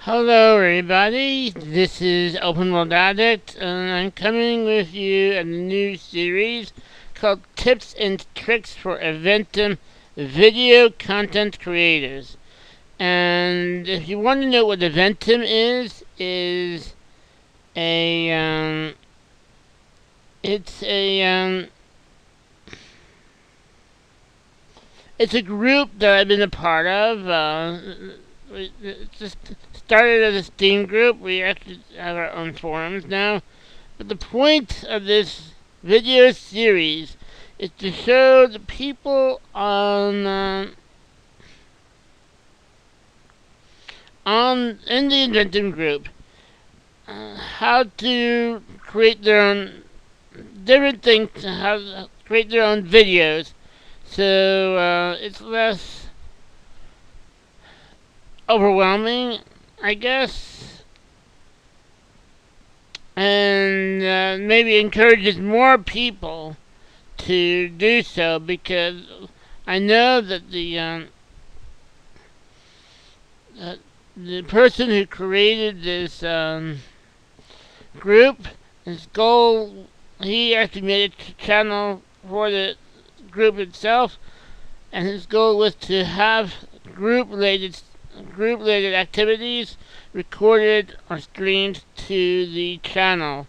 Hello everybody, this is Open World Addict, and I'm coming with you in a new series called Tips and Tricks for Eventum Video Content Creators. And if you want to know what Eventum is a, it's a, it's a group that I've been a part of. It just started as a Steam group. We actually have our own forums now. But the point of this video series is to show the people on in the Inventum group how to create their own different things, how to create their own videos. So it's less overwhelming, I guess, and maybe encourages more people to do so, because I know that the person who created this group, his goal, he actually made a channel for the group itself, and his goal was to have group-related activities recorded or streamed to the channel.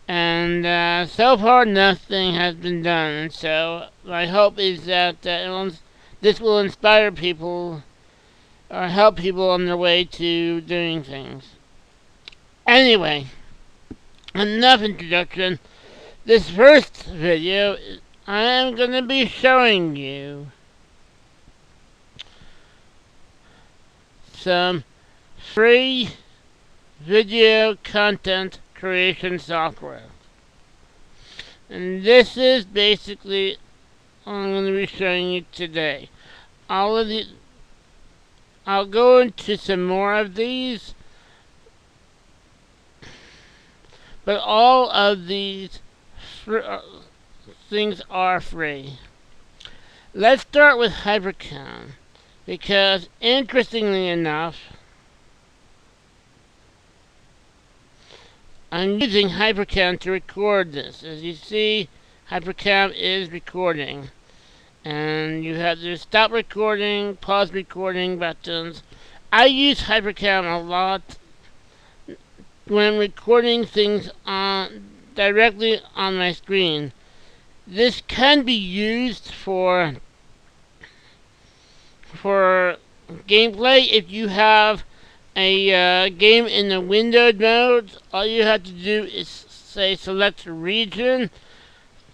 And so far nothing has been done. And so my hope is that this will inspire people or help people on their way to doing things. Anyway, enough introduction. This first video, I am going to be showing you some free video content creation software. And this is basically what I'm going to be showing you today. I'll go into some more of these, but all of these things are free. Let's start with Hypercam. Because, interestingly enough, I'm using Hypercam to record this. As you see, Hypercam is recording. And you have the stop recording, pause recording buttons. I use Hypercam a lot when recording things directly on my screen. This can be used for gameplay. If you have a game in the windowed mode, all you have to do is select region.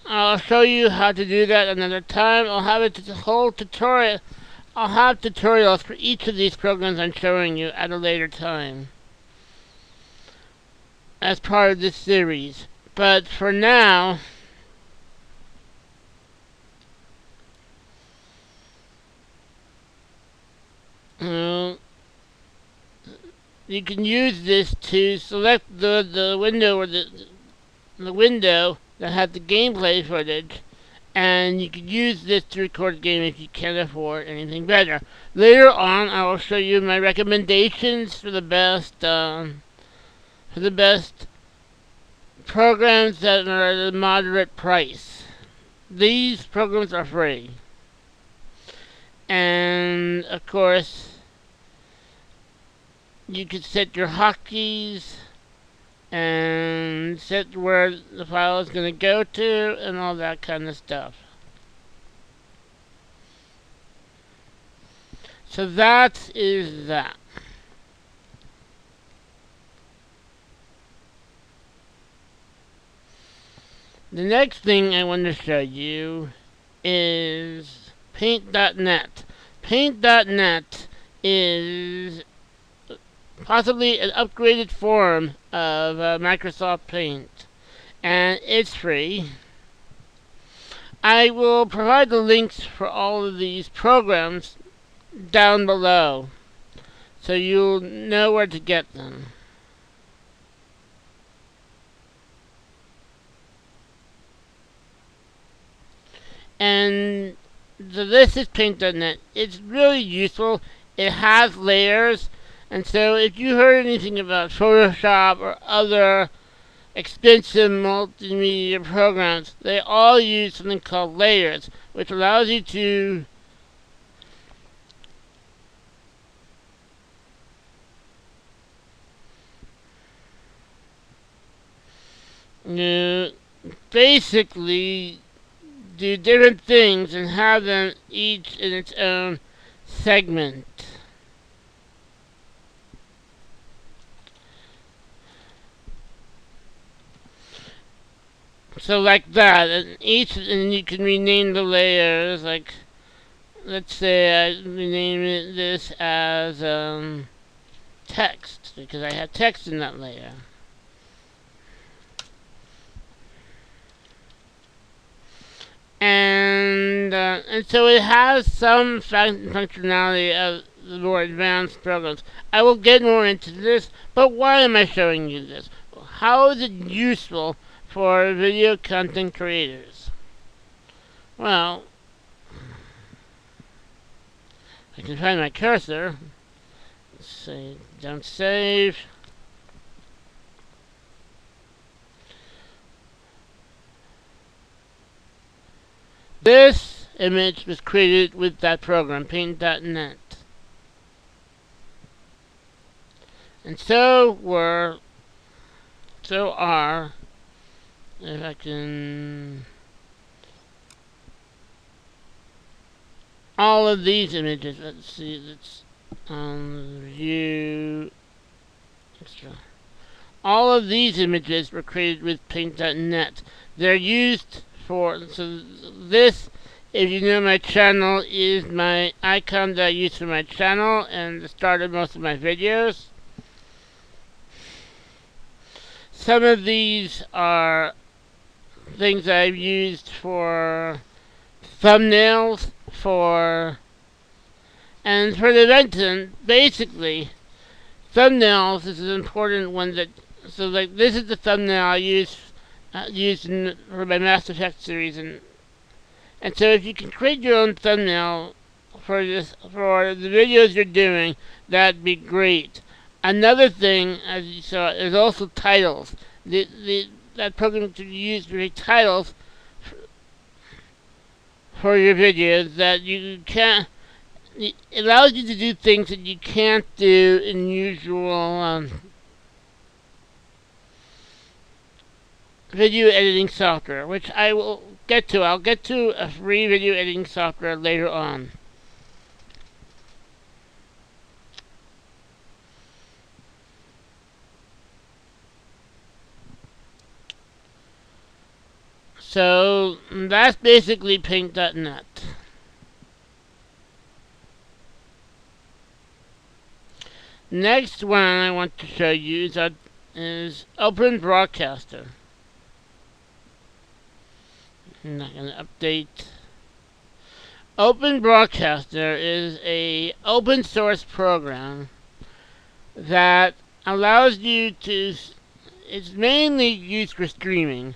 I'll show you how to do that another time. I'll have a whole tutorial. I'll have tutorials for each of these programs I'm showing you at a later time as part of this series. But for now, you can use this to select the window, or the window that has the gameplay footage, and you can use this to record a game if you can't afford anything better. Later on, I will show you my recommendations for the best programs that are at a moderate price. These programs are free. And of course, you can set your hotkeys and set where the file is going to go to and all that kind of stuff. So that is that. The next thing I want to show you is Paint.net. Paint.net is possibly an upgraded form of Microsoft Paint, and it's free. I will provide the links for all of these programs down below, so you'll know where to get them. And so this is Paint.net. It's really useful. It has layers, And so if you heard anything about Photoshop or other expensive multimedia programs, they all use something called layers, which allows you to basically do different things and have them each in its own segment. So like that, and you can rename the layers. Like, let's say I rename this as text because I have text in that layer. And so it has some functionality of the more advanced programs. I will get more into this, but why am I showing you this? How is it useful for video content creators? Well, I can find my cursor. Let's say don't save. This image was created with that program, Paintnet. And so are, if I can, all of these images. Let's see, let's view extra. All of these images were created with Paint.net. They're used for, so this, if you know my channel, is my icon that I use for my channel and the start of most of my videos. Some of these are things I've used for thumbnails, and for the event. Basically, thumbnails is an important one that, so like this is the thumbnail I use for my Master Effects series, and so if you can create your own thumbnail for the videos you're doing, that'd be great. Another thing, as you saw, is also titles. That program to use to create titles for your videos that you can't. It allows you to do things that you can't do in usual video editing software, which I will get to. I'll get to a free video editing software later on. So that's basically Paint.net. Next one I want to show you is Open Broadcaster. I'm not going to update. Open Broadcaster is a open source program that allows you to. It's mainly used for streaming.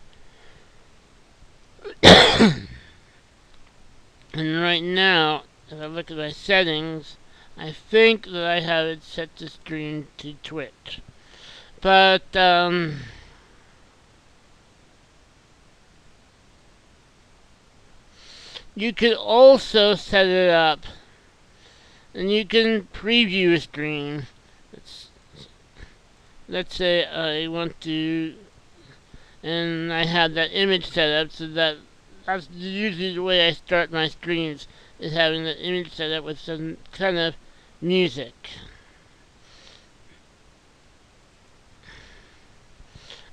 And right now, if I look at my settings, I think that I have it set to stream to Twitch. But, you can also set it up, and you can preview a stream. Let's say I want to, and I have that image set up, so that's usually the way I start my streams, is having that image set up with some kind of music.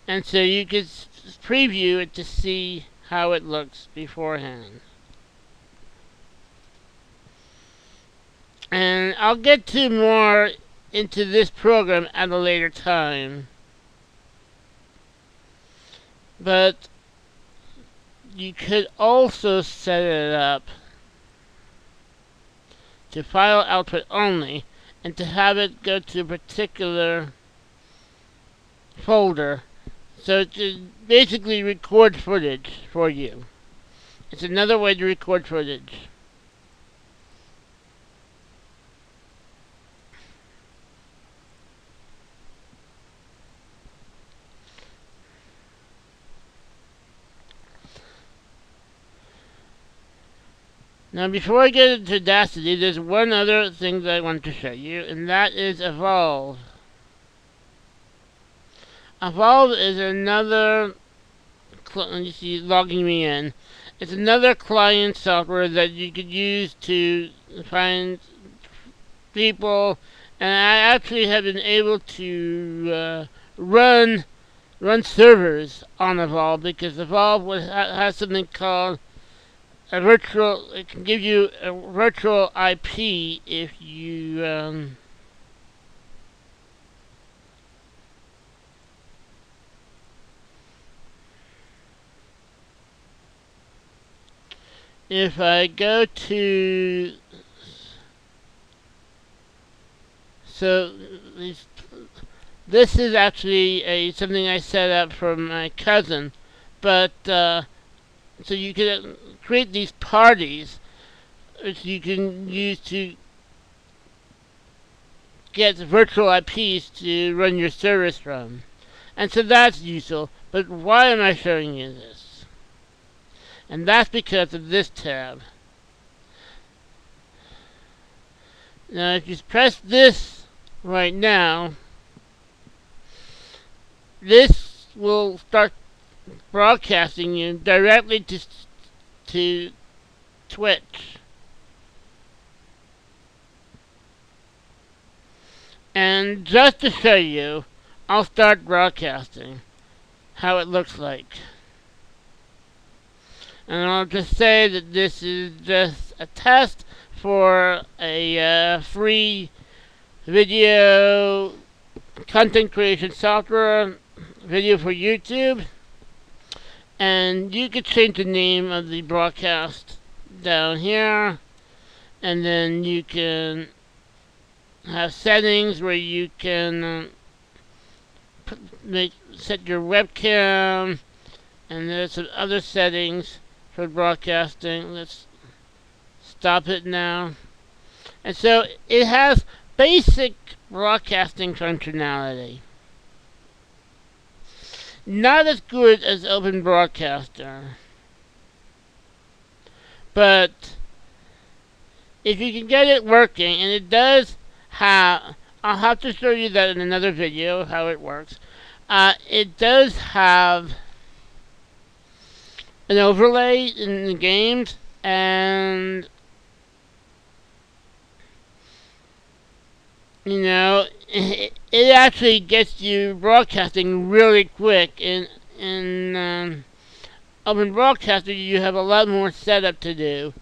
And so you can preview it to see how it looks beforehand. And I'll get to more into this program at a later time. But you could also set it up to file output only and to have it go to a particular folder, so to basically record footage for you. It's another way to record footage. Now, before I get into Audacity, there's one other thing that I want to show you, and that is Evolve. Evolve is another, you see, logging me in. It's another client software that you could use to find people, and I actually have been able to run servers on Evolve, because Evolve has something called a virtual. It can give you a virtual IP if you if I go to, so this is actually something I set up for my cousin, but so you can create these parties which you can use to get virtual IPs to run your service from. And so that's useful, but why am I showing you this? And that's because of this tab. Now if you press this right now, this will start broadcasting you directly to Twitch. And just to show you, I'll start broadcasting how it looks like. And I'll just say that this is just a test for a free video content creation software, video for YouTube. And you could change the name of the broadcast down here, and then you can have settings where you can set your webcam, and there's some other settings for broadcasting. Let's stop it now. And so it has basic broadcasting functionality. Not as good as Open Broadcaster, but if you can get it working, and it does have, I'll have to show you that in another video how it works. It does have an overlay in the games, and you know, it actually gets you broadcasting really quick. In Open Broadcaster, you have a lot more setup to do.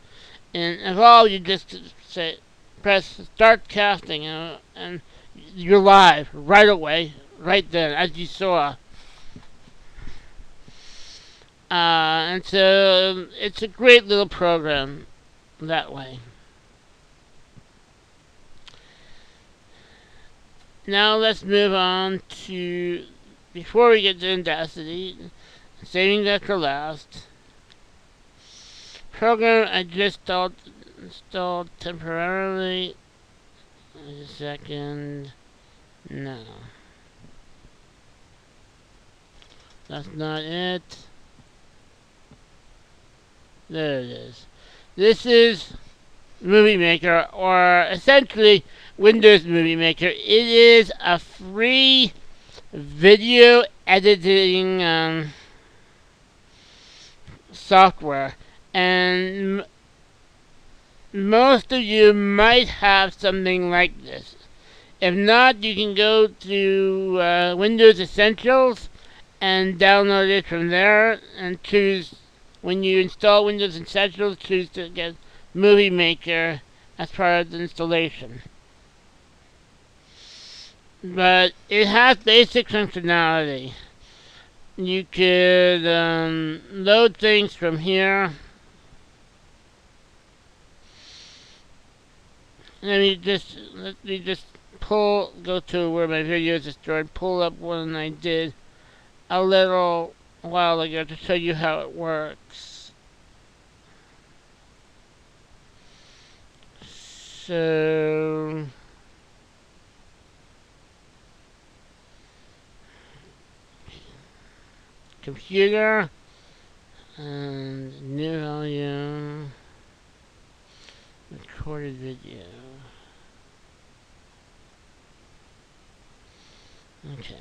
In Evolve, you just press Start Casting, and you're live right away, right then, as you saw. And so it's a great little program that way. Now let's move on to, before we get to Audacity, saving that for last. Program I just installed temporarily. Wait a second. No. That's not it. There it is. This is Movie Maker, or essentially Windows Movie Maker. It is a free video editing software, and most of you might have something like this. If not, you can go to Windows Essentials and download it from there, and choose, when you install Windows Essentials, choose to get Movie Maker as part of the installation. But it has basic functionality. You could load things from here. Let me just go to where my videos are stored, pull up one I did a little while ago to show you how it works. So computer and new volume. recorded video. Okay.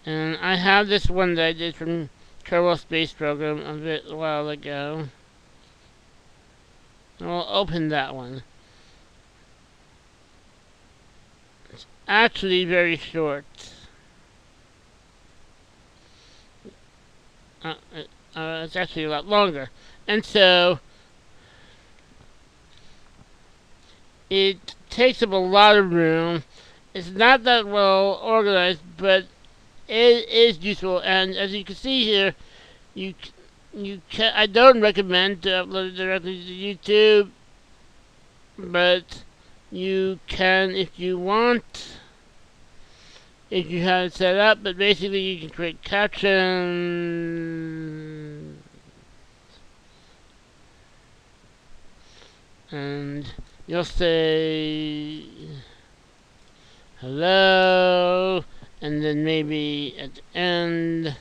And I have this one that I did from Kerbal Space Program a while ago. I'll open that one. It's actually very short. It's actually a lot longer. And so it takes up a lot of room. It's not that well organized, but it is useful. And as you can see here, I don't recommend to upload it directly to YouTube, but you can if you want, if you have it set up. But basically, you can create captions, and you'll say hello, and then maybe at the end,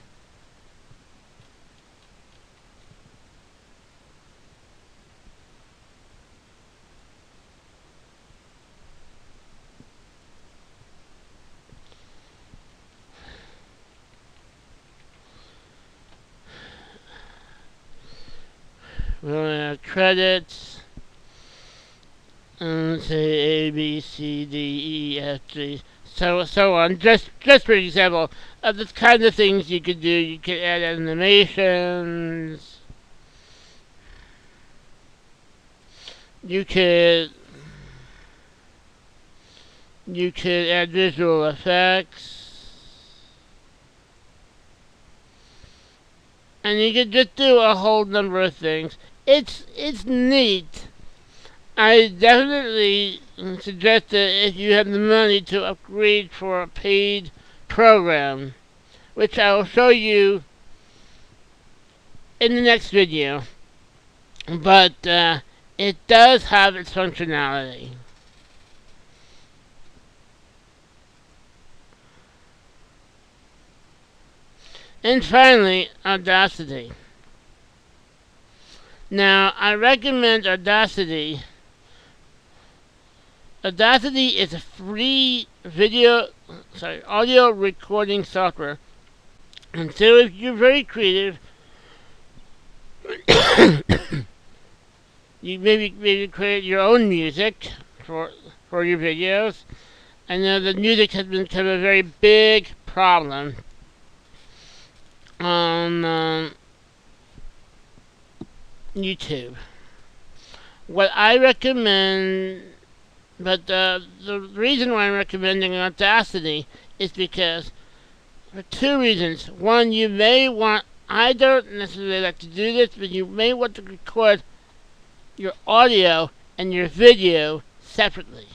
we'll have credits, and say A, B, C, D, E, F, G, so on. Just for example, of the kind of things you could do. You could add animations. You could add visual effects. And you could just do a whole number of things. It's neat. I definitely suggest that if you have the money to upgrade for a paid program, which I will show you in the next video. But it does have its functionality. And finally, Audacity. Now, I recommend Audacity. Audacity is a free audio recording software. And so if you're very creative, you maybe create your own music for your videos. I know that music has become a very big problem on YouTube. What I recommend, but the reason why I'm recommending Audacity is because for two reasons. One, you may want, I don't necessarily like to do this, but you may want to record your audio and your video separately.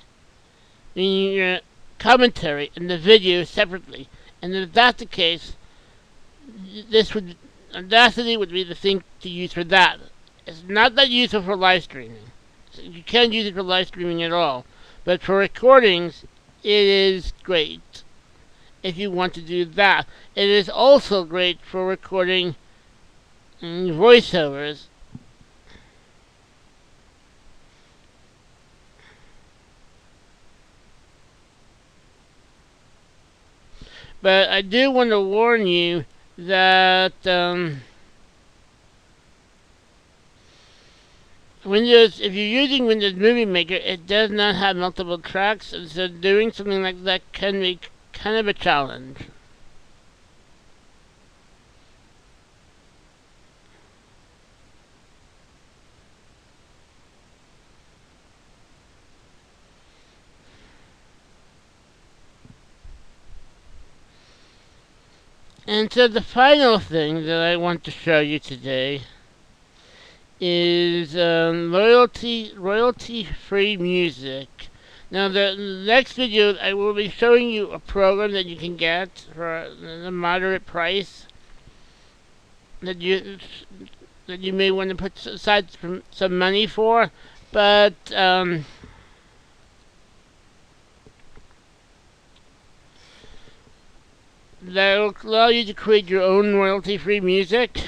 Meaning your commentary and the video separately. And if that's the case, Audacity would be the thing to use for that. It's not that useful for live streaming. So you can't use it for live streaming at all. But for recordings, it is great if you want to do that. It is also great for recording voiceovers. But I do want to warn you that Windows, if you're using Windows Movie Maker, it does not have multiple tracks, and so doing something like that can be kind of a challenge. And so the final thing that I want to show you today is royalty-free music. Now, the next video, I will be showing you a program that you can get for a moderate price that you may want to put aside some money for, but that will allow you to create your own royalty-free music,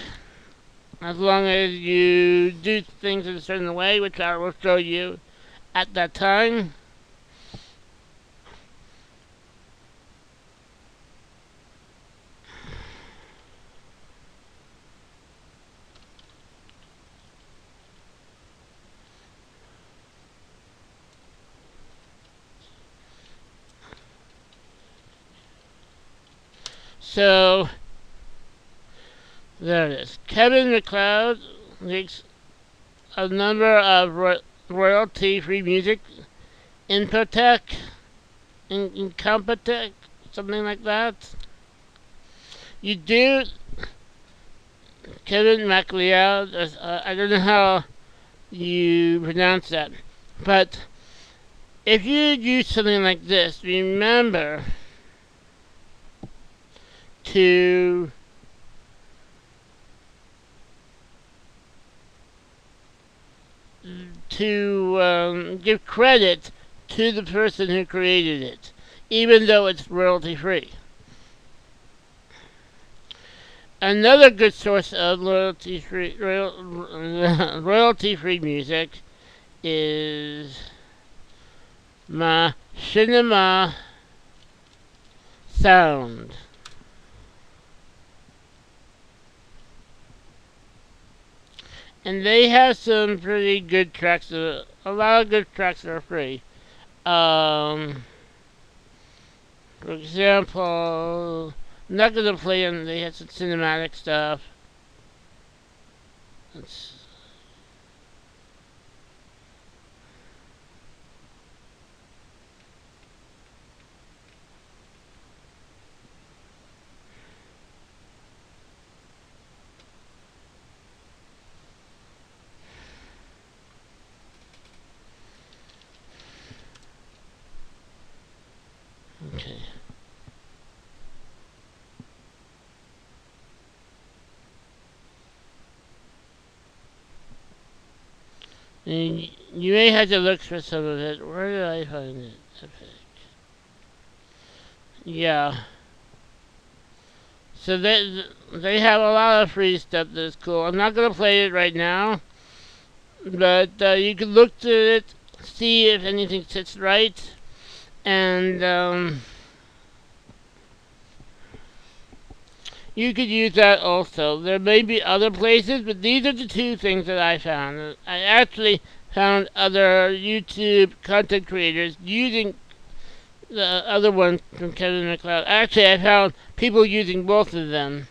as long as you do things in a certain way, which I will show you. at that time. So there it is. Kevin MacLeod makes a number of royalty-free music. Infotech, Incompetech, something like that. You do, Kevin MacLeod. I don't know how you pronounce that, but if you use something like this, remember to give credit to the person who created it, even though it's royalty free. Another good source of royalty free music is Machinima Sound. And they have some pretty good tracks. A lot of good tracks that are free. For example, I'm not gonna play them. They have some cinematic stuff. Let's okay. And you may have to look for some of it. Where did I find it? Yeah. So they have a lot of free stuff that's cool. I'm not gonna play it right now, but you can look to it, see if anything sits right, and you could use that also. There may be other places, but these are the two things that I found. I actually found other YouTube content creators using the other one from Kevin MacLeod. Actually, I found people using both of them.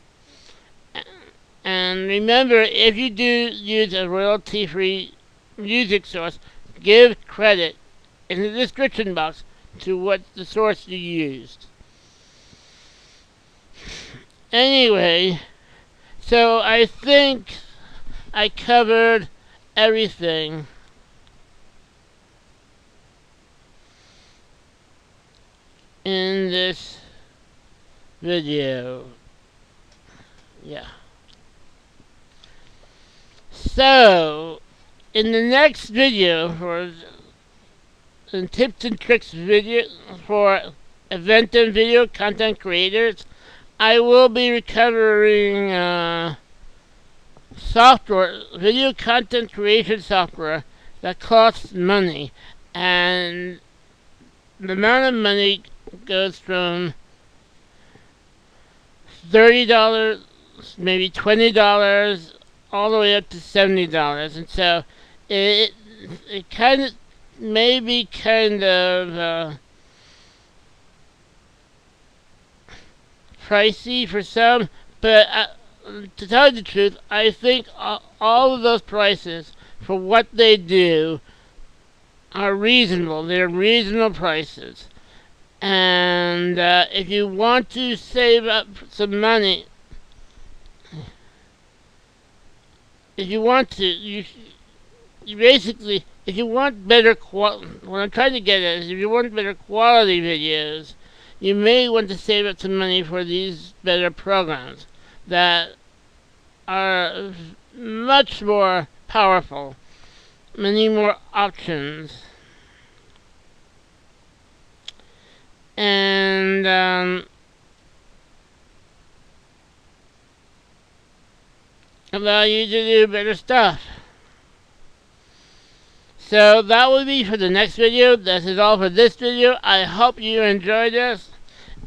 And remember, if you do use a royalty-free music source, give credit in the description box to what the source you used. Anyway, so I think I covered everything. In this video. Yeah. So, in the next video for tips and tricks video for event and video content creators, I will be covering software, video content creation software that costs money, and the amount of money goes from $30, maybe $20, all the way up to $70, and so it kind of may be kind of pricey for some, but to tell you the truth, I think all of those prices for what they do are reasonable. They're reasonable prices. And if you want to save up some money, if you want to, you basically, if you want better quality, what I'm trying to get at is if you want better quality videos, you may want to save up some money for these better programs that are much more powerful, many more options. And allow you to do better stuff. So that will be for the next video. This is all for this video. I hope you enjoyed this.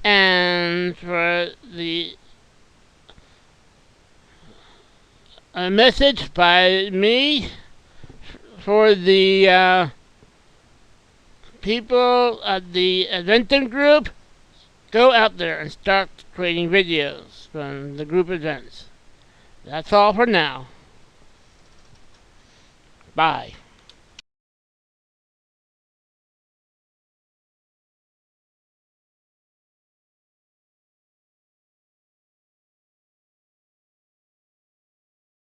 And for the a message by me for the people at the Adventum group, go out there and start creating videos from the group events. That's all for now. Bye.